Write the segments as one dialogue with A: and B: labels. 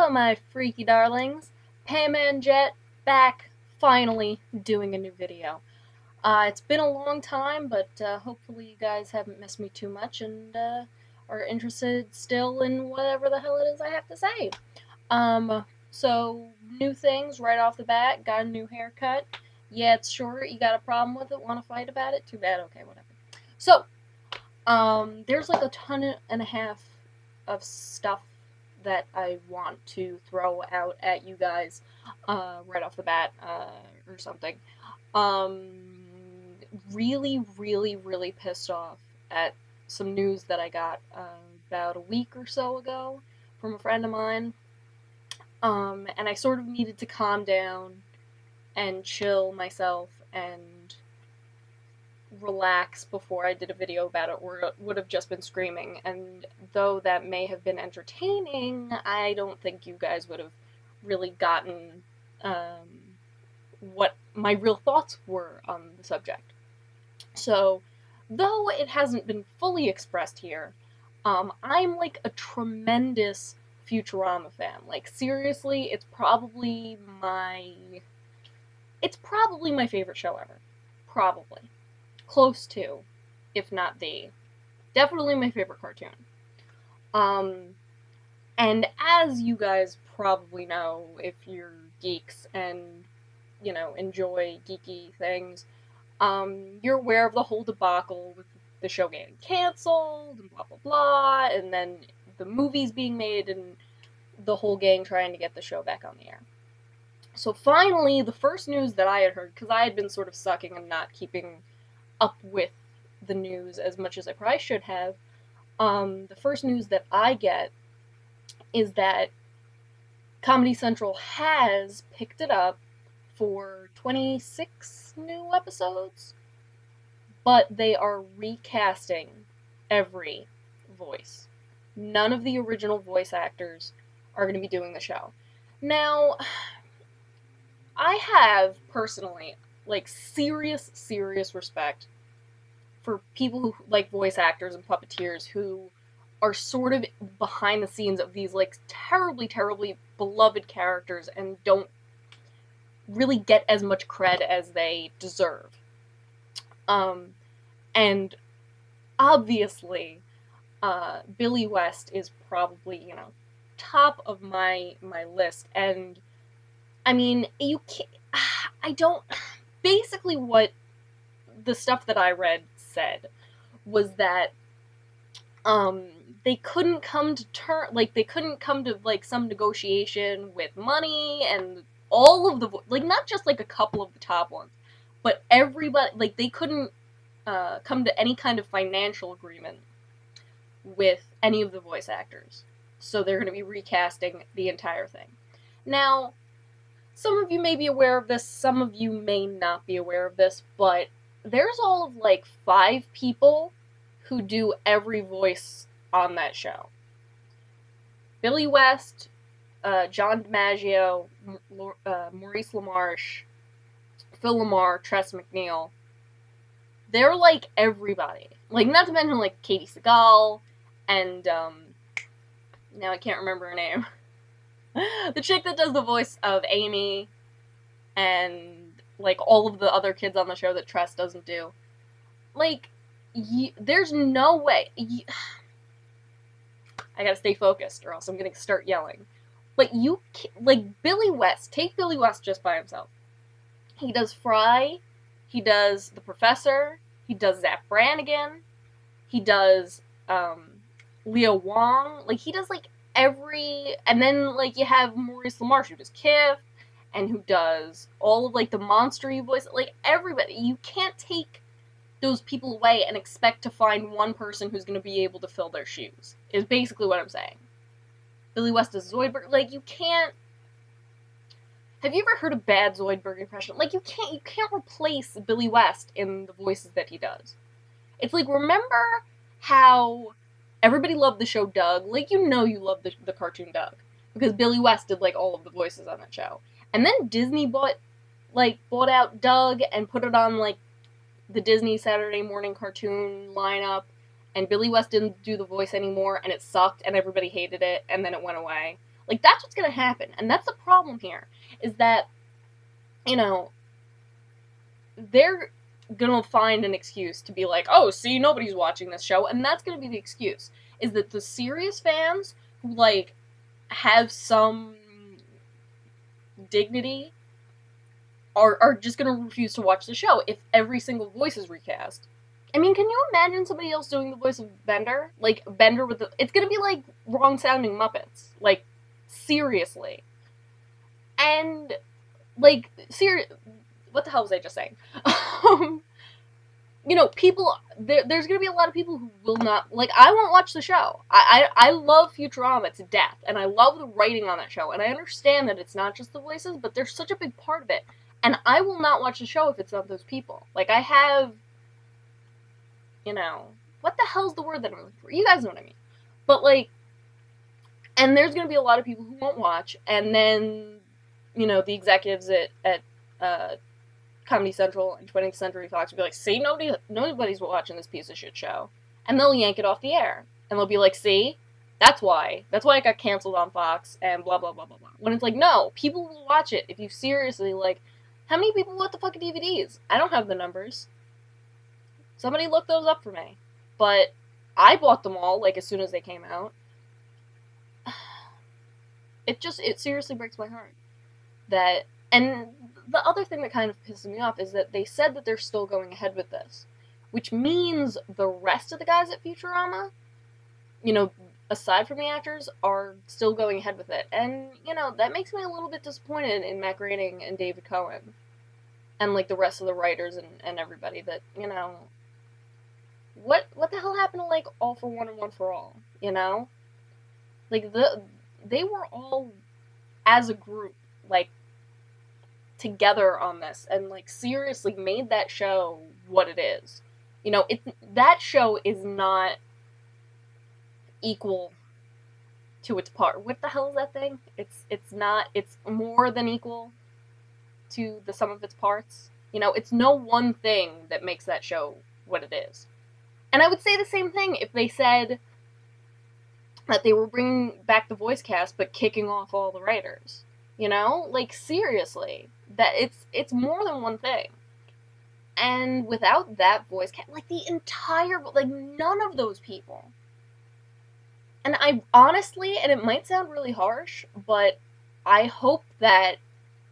A: Hello, my freaky darlings. Pam and Jet back, finally doing a new video. It's been a long time, but hopefully you guys haven't missed me too much and are interested still in whatever the hell it is I have to say. So new things right off the bat. Got a new haircut. Yeah, it's short. You got a problem with it? Want to fight about it? Too bad. Okay, whatever. So, there's like a ton and a half of stuff that I want to throw out at you guys right off the bat or something. Really, really, really pissed off at some news that I got about a week or so ago from a friend of mine. And I sort of needed to calm down and chill myself and relax before I did a video about it, or it would have just been screaming. And though that may have been entertaining, I don't think you guys would have really gotten what my real thoughts were on the subject. So, though it hasn't been fully expressed here, I'm like a tremendous Futurama fan. Like, seriously, it's probably my favorite show ever. Probably. Close to, if not the. Definitely my favorite cartoon. And as you guys probably know, if you're geeks and, enjoy geeky things, you're aware of the whole debacle with the show getting canceled and blah blah blah, and then the movies being made and the whole gang trying to get the show back on the air. So finally, the first news that I had heard, because I had been sort of sucking and not keeping up with the news as much as I probably should have, the first news that I get is that Comedy Central has picked it up for 26 new episodes, but they are recasting every voice. None of the original voice actors are going to be doing the show. Now, I have, personally, serious respect for people who like voice actors and puppeteers who are sort of behind the scenes of these, terribly, terribly beloved characters and don't really get as much cred as they deserve. And obviously, Billy West is probably, top of my list, and I mean, you can't, I don't, basically what the stuff that I read said was that, they couldn't come to they couldn't come to, some negotiation with money, and all of the, not just, a couple of the top ones, but everybody, they couldn't, come to any kind of financial agreement with any of the voice actors. So they're going to be recasting the entire thing. Now, some of you may be aware of this, some of you may not be aware of this, but there's all of, 5 people who do every voice on that show. Billy West, John DiMaggio, Maurice LaMarche, Phil LaMarr, Tress MacNeille. They're, everybody. Not to mention, Katie Seagal, and, now I can't remember her name. The chick that does the voice of Amy, and, all of the other kids on the show that Tress doesn't do. There's no way. I gotta stay focused, or else I'm gonna start yelling. But you, Billy West, take Billy West just by himself. He does Fry, he does The Professor, he does Zach Brannigan, he does, Leo Wong, he does, every, and then, you have Maurice LaMarche, who does Kif, and who does all of, the monster-y voice, everybody. You can't take those people away and expect to find one person who's going to be able to fill their shoes, is basically what I'm saying. Billy West does Zoidberg, you can't, have you ever heard a bad Zoidberg impression? You can't replace Billy West in the voices that he does. It's remember how everybody loved the show Doug? You love the cartoon Doug, because Billy West did, all of the voices on that show. And then Disney bought out Doug and put it on, the Disney Saturday morning cartoon lineup, and Billy West didn't do the voice anymore, and it sucked, and everybody hated it, and then it went away. Like, that's what's gonna happen. And that's the problem here, is that, you know, they're gonna find an excuse to be like, oh, see, nobody's watching this show, and that's gonna be the excuse. Is that the serious fans who, like, have some dignity are just gonna refuse to watch the show if every single voice is recast. I mean, can you imagine somebody else doing the voice of Bender? Like, Bender with the... It's gonna be like wrong-sounding Muppets. Like, seriously. And, like, what the hell was I just saying? You know, people... There's gonna be a lot of people who will not... Like, I won't watch the show. I love Futurama to death, and I love the writing on that show, and I understand that it's not just the voices, but they're such a big part of it. And I will not watch the show if it's not those people. Like, I have... You know... What the hell's the word that I'm looking for? You guys know what I mean. But, like... And there's gonna be a lot of people who won't watch, and then... You know, the executives at Comedy Central and 20th Century Fox will be like, see, nobody's watching this piece of shit show. And they'll yank it off the air. And they'll be like, see? That's why. That's why it got canceled on Fox, and blah, blah, blah, blah, blah. When it's like, no, people will watch it if you seriously, like... How many people bought the fucking DVDs? I don't have the numbers. Somebody look those up for me. But I bought them all, like, as soon as they came out. It seriously breaks my heart. That... And the other thing that kind of pisses me off is that they said that they're still going ahead with this. Which means the rest of the guys at Futurama, you know, aside from the actors, are still going ahead with it. And, you know, that makes me a little bit disappointed in Matt Groening and David Cohen. And, like, the rest of the writers and everybody that, you know... What the hell happened to, like, All for One and One for All, you know? Like, they were all, as a group, like, together on this, and, like, seriously made that show what it is. You know, that show is not equal to its part. What the hell is that thing? It's not, it's more than equal to the sum of its parts. You know, it's no one thing that makes that show what it is. And I would say the same thing if they said that they were bringing back the voice cast but kicking off all the writers. You know? Like, seriously. That it's more than one thing. And without that voice cast, like, the entire... Like, none of those people... And I honestly, and it might sound really harsh, but I hope that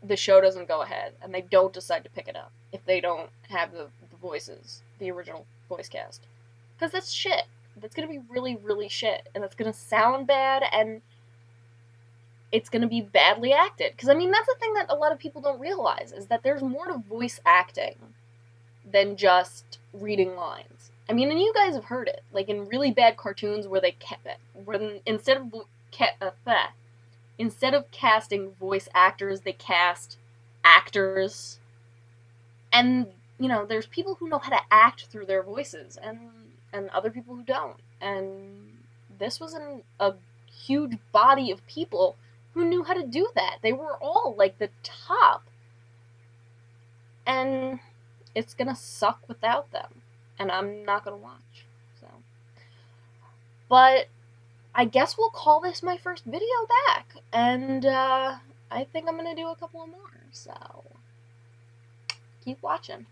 A: the show doesn't go ahead and they don't decide to pick it up if they don't have the voices, the original voice cast. Because that's shit. That's going to be really, really shit. And it's going to sound bad, and it's going to be badly acted. Because, I mean, that's the thing that a lot of people don't realize, is that there's more to voice acting than just reading lines. I mean, and you guys have heard it, like in really bad cartoons where instead of casting voice actors, they cast actors. And, you know, there's people who know how to act through their voices, and other people who don't. And this was a huge body of people who knew how to do that. They were all, like, the top. And it's gonna suck without them. And I'm not gonna watch, so. But I guess we'll call this my first video back, and I think I'm gonna do a couple of more, so keep watching.